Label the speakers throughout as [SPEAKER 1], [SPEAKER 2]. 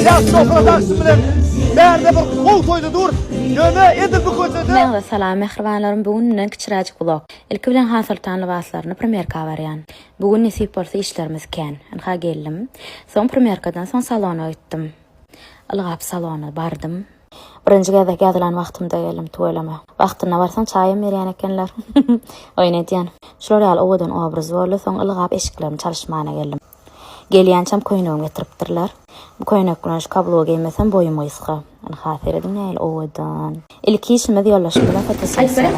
[SPEAKER 1] Ya sofradaksın bilen berde bir kol toydu dur. Yöne edil bu kötüdü.
[SPEAKER 2] Merhaba salam mehribanlarım bugün kichirajik blog. İlki bilen hasıl tan libaslarını Premierka baryan. Bugün nesip bolsa işlerimiz ken. Anha geldim. Son Premierkadan son salona gittim. Ilgap salona bardım. Birinci gede geldilen vaqtimda geldim tuvalama. Vaqtına barsan çayım berýän ekenler. Oýnadýan. Şolary al owadan obraz boldy, soň ilgap eşiklerim çalışmana geldim. Gelýänçem koýnagym getiripdirler. Bu koýnakdan şu kablo giymesem boyum ýyska. Ana hatyr edin näil owadan. Ilki işime ýollaşym bilen fotosessiýa.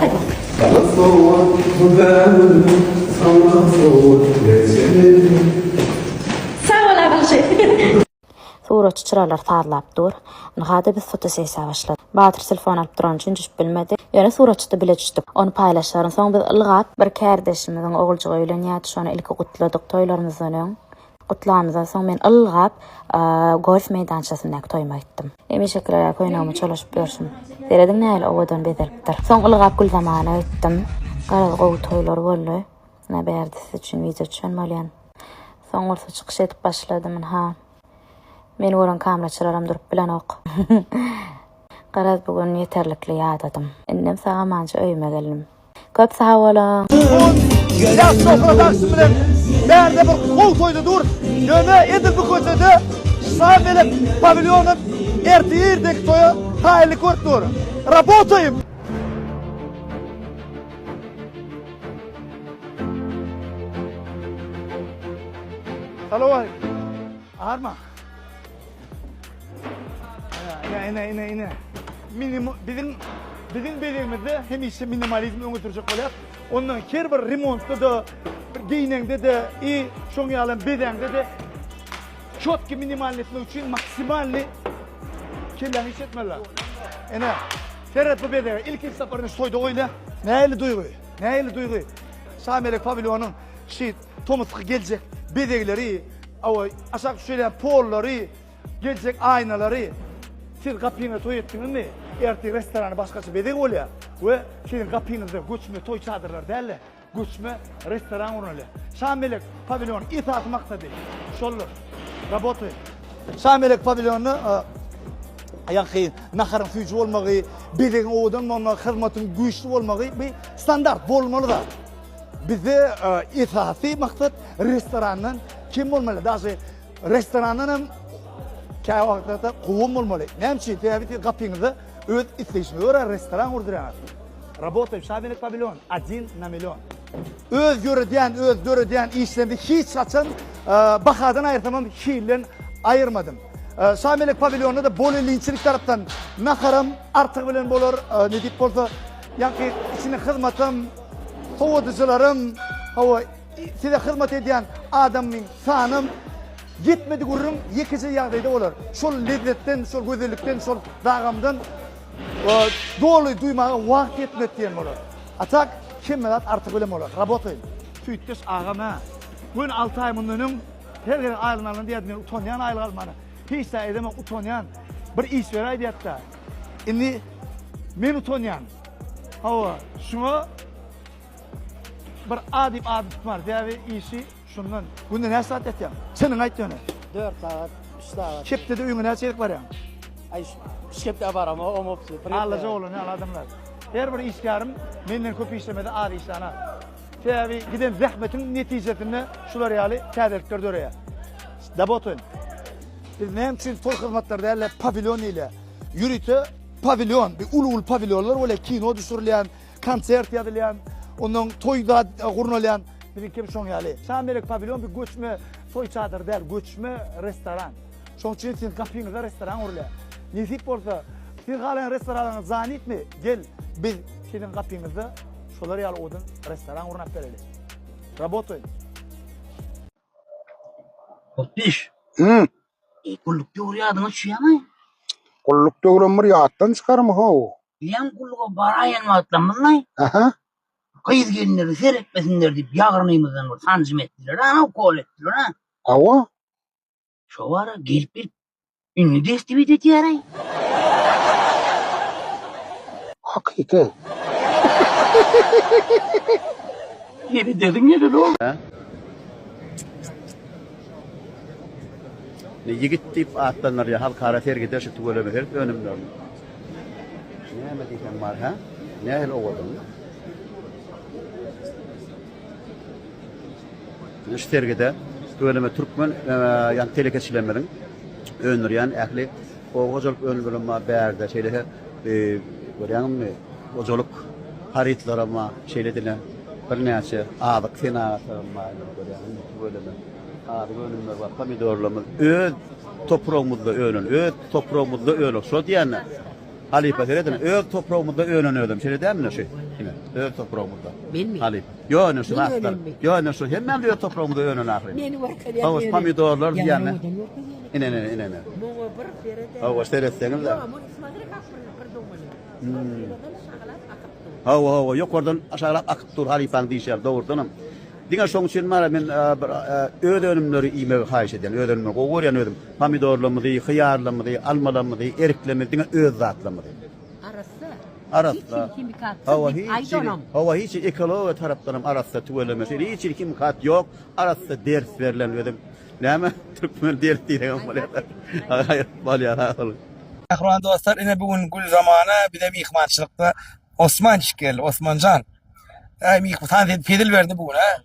[SPEAKER 2] Suratçı çıralar tarlap dur. Nahada biz fotosessiya başladı. Batır telefon alıp duran üçün düşüp bilmedi. Yani suratçı da bile düştük. Onu paylaşarın. Sonra biz ılgap bir kardeşimizin oğulcuğa öýlenýärdi. Şonu ilki gutladyk toýlarymyzdan. Gutlamyzdan soň men ılgap golf meydançasyndaky toýma gittim. Emeşekler koýnagymy çalyşyp berşim. Derediň näil owadan bedelipdir. Soň ılgap gül zamana gittim. Garaly gowy toýlar boldy. Ne berdi siz üçin video çönmelýän. Soň orta çykyş edip başladym. Men oran kamera çıraram durup bilen ok. Garaz bugün yeterlikli ýadadım. Innem sağa mança öýme geldim. Köp sağ bolan.
[SPEAKER 1] Ya sofradaksın bilen berde bir kol toydu dur. Yöne edil bu kötüdü. Sağ belip pavilyonun ertiyirdek toyu hayli kurt dur. Работаем. Salam aleyküm. Ağırma. Ine. Bizim bedenimizde hem işi minimalizmi öňütürjek bolýar. Ondan her bir remontda da, bir giýnegde de, şoň ýalan bedende de çotki minimalletmek üçin maksimalni kelläň işletmeler. Ene, serhat bu bedene ilk saparyny soýda goýla. Näili duýgy. Samelek pavilyonyň şi tomusky geljek bedegleri, aşak şöyle pollary, geljek aynalary. Siz kapyňa toý etdiňizmi? Erti restorany başgaça bedeg bolýar. We sizin kapyňyzda göçme toý çadırlar däl, göçme restoran urnaly. Samelek pavilyony itaat maksady. Şollar. Работаем. Samelek pavilyonyny ýa-ki naharyň füýji bolmagy, bedeg owadan bolmagy, hyzmatyň güýçli bolmagy bir standart bolmaly da. Bizde itaati maksat restoranyň kim bolmaly? Daşy restoranyň käy wagtda gowum bolmaly. Näme täbit kapyňyzda öz isleýişine görä restoran urdurýar. Работаем. Samelek pavilyon 1 на миллион. Öz görediýän işlemde hiç saçan bahadan aýyrtamam, hiçlen aýyrmadym. Samelek pavilyonda da bol linçilik tarapdan naharam artyk bilen bolar, ne diýip bolsa, ýa-ki içine hyzmatym, sowadyjylarym, size hyzmat edýän adamyň sanym gitmedi gurrum ikinci ýagdaýda bolar. Şol lezzetden, şol gözellikden, şol dagamdan doly duýmaga wagt etmediýän bolar. Atak kim bilen artyk bilen bolar. Работаем. Tüýtdes agama. Bugün 6 ay mundan her gün aýlynalan diýdim, utanýan aýlyk almany. Hiç de edeme utanýan bir iş beräýdi diýetdi. Indi men utanýan. Şuna bir adip var. Diýäbi işi şundan. Günde näçe saat etýän? Çynyň aýtdyň.
[SPEAKER 3] 4 saat, 3 saat.
[SPEAKER 1] Şepde öňe näçe ýerek barýan?
[SPEAKER 3] Şepde baram, o mopsi.
[SPEAKER 1] Allaja bolan adamlar. Her bir işgärym menden köp işlemede ady işlana. Täbi giden zähmetiň netijesinde şular ýaly täzelikler döreýär. Работаем. Biz näme üçin toy hyzmatlarda ýaly pavilyon ile ýürüte pavilyon, bir ulu pavilyonlar bolar, kino düşürilýän, konsert ýadylýan, onuň toýda gurnalýan bir kim şoň ýaly. Samelek pavilyon bir göçme toy çadyr däl, göçme restoran. Şoň üçin siz kapyňyzda restoran urlar. Nesip bolsa, siz galan restoranyňyz zanitmi? Gel, biz sizin kapyňyzda şolar ýaly odan restoran urnap bereli. Работаем.
[SPEAKER 4] Hoppiş. Kulluk döwrýadyňy şuýamy?
[SPEAKER 5] Kulluk döwremir ýatdan çykarmy ha?
[SPEAKER 4] Ýam kulluga baraýan wagtlamyzny.
[SPEAKER 5] Aha.
[SPEAKER 4] Gyýz gelinleri seretmesinler diýip ýagryňymyzdan bir sanjym etdiler. Ana kol etdiler ha.
[SPEAKER 5] Awa.
[SPEAKER 4] Şo wara gelip bir ünlü destibit etýär.
[SPEAKER 5] Hakika.
[SPEAKER 4] Yedi dedin yedi ne oldu?
[SPEAKER 6] Yigit deyip atlanlar ya halkara sergide şu tugoleme her önümde. Ne mi diyeceğim var ha? Ne el oğudun? Şu sergide tugoleme Türkmen yani telekeçilemenin önür yani ahli o hocalık önür ama berde şeyle görüyorum mu? Hocalık haritlara ama şeyle dile bir neyse ağabey senatlarıma görüyorum tugoleme. Abi önümde var pomidorlarımız toprağımızda önün toprağımızda önün şu diyen Halife söyledin toprağımızda önün ödüm şey değil mi şey yine toprağımızda
[SPEAKER 7] Ben mi?
[SPEAKER 6] Halife yo ne şu
[SPEAKER 7] Ben
[SPEAKER 6] aslan
[SPEAKER 7] öyle mi?
[SPEAKER 6] yo ne şu hemen toprağımızda önün ahri
[SPEAKER 7] Meni var kadar.
[SPEAKER 6] Havuz pomidorlar diyen
[SPEAKER 7] Yani
[SPEAKER 6] ne
[SPEAKER 7] o da yok yani.
[SPEAKER 6] ine
[SPEAKER 7] Bu bir feride.
[SPEAKER 6] Havuz seyretsenler de
[SPEAKER 7] Ama ismadre kapır domani.
[SPEAKER 6] hava yok oradan aşağıya akıp dur Halife'nin diyişler doğrudan Diňe şoň üçin mara men öd önümleri ime haýyş eden, öd önümleri gowuryan ödüm. Pomidorlamy, hyýarlamy, almalamy, eriklemy, diňe öd zatlamy. Arasda. Hava hiç ekoloji tarapdan arasda tüweleme. Hiç kimkat yok. Arasda ders verilen ödüm. Näme Türkmen ders diýen bolýar. Bolýar.
[SPEAKER 8] Ahran dostlar, ine bugün gül zamanı bir de mihmançılıkta Osman çıkkel, Osmancan. Mihman fedil verdi bugün ha.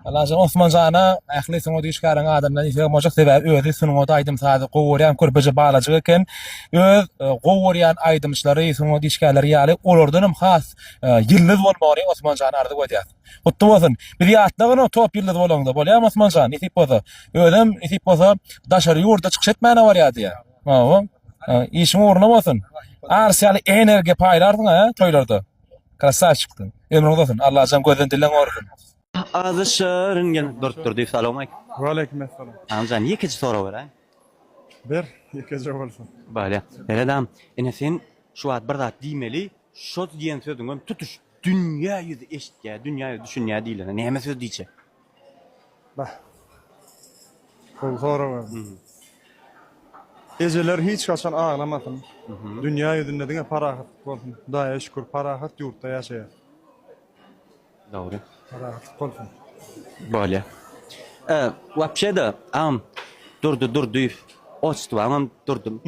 [SPEAKER 8] Allah'ın Osmancan'a ahli sonu dişkarın adamdan ise mojak sebep özü sunu da aydım sadı gowuryan körpece bağlacı eken öz gowuryan aydımçları sunu dişkarları ýaly olardanım has yıldız bolmary Osmancan ardy goýýar. Gutdy bolsun. Bir ýatlygyny top yıldız bolanda bolýar Osmancan. Nitip bolsa, özüm nitip bolsa daşary ýurda çykyş etmäne bar ýa-dy. Hawa. İşin uğruna bolsun. Arsyal enerji paýlardyň ha toýlarda. Krasa çıktın. Emrin olsun. Allah jam gözden dilen orgun.
[SPEAKER 9] Azışırın gel dur deyip salam aleyküm.
[SPEAKER 10] Wa aleykum assalam.
[SPEAKER 9] Amcan ikinci soru var ha.
[SPEAKER 10] Bir, ikinci bolsun.
[SPEAKER 9] Böyle. Eredam. Ene sen şu ad bir zat diýmeli, şo diýen sözüň tutuş. Dünya ýüzü eşitýär, dünya ýüzü düşünýär diýiler. Näme söz diýçe?
[SPEAKER 10] Bah. Bu soru var. Eceler hiç kaçan ağlamasın. Dünya yüzünde diňe parahat bolsun. Daýa şükür parahat ýurtda ýaşaýar.
[SPEAKER 9] Doğru.
[SPEAKER 10] Parahat bolsun.
[SPEAKER 9] Böyle. Вообще da am durdu diýip oçdy, amam durdum.